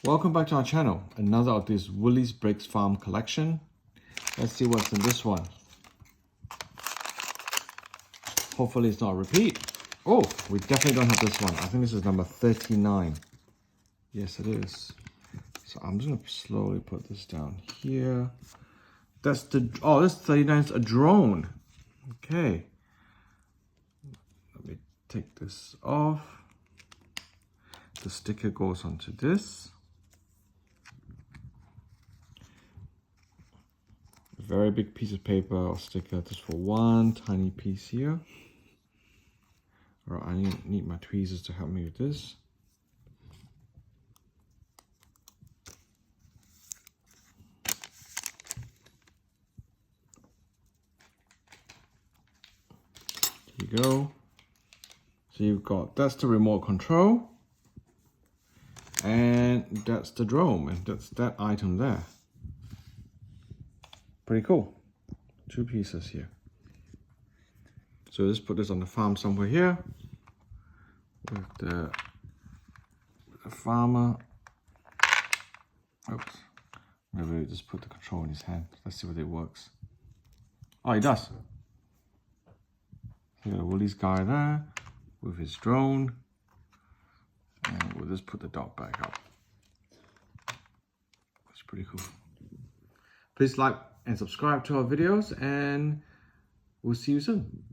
Welcome back to our channel. Another of this Woolworths Bricks Farm collection. Let's see what's in this one. Hopefully it's not a repeat. Oh, we definitely don't have this one. I think this is number 39. Yes, it is. So I'm just going to slowly put this down here. That's the, oh, this 39 is a drone. Okay. Let me take this off. The sticker goes onto this. A very big piece of paper or sticker just for one tiny piece here. All right, I need my tweezers to help me with this. Here you go. So you've got, that's the remote control. And that's the drone, and that's that item there. Pretty cool. Two pieces here. So let's put this on the farm somewhere here. With the farmer. Oops. Maybe we just put the control in his hand. Let's see whether it works. Oh, it does. So Woolly's guy there with his drone. And we'll just put the dog back up. That's pretty cool. Please like and subscribe to our videos, and we'll see you soon.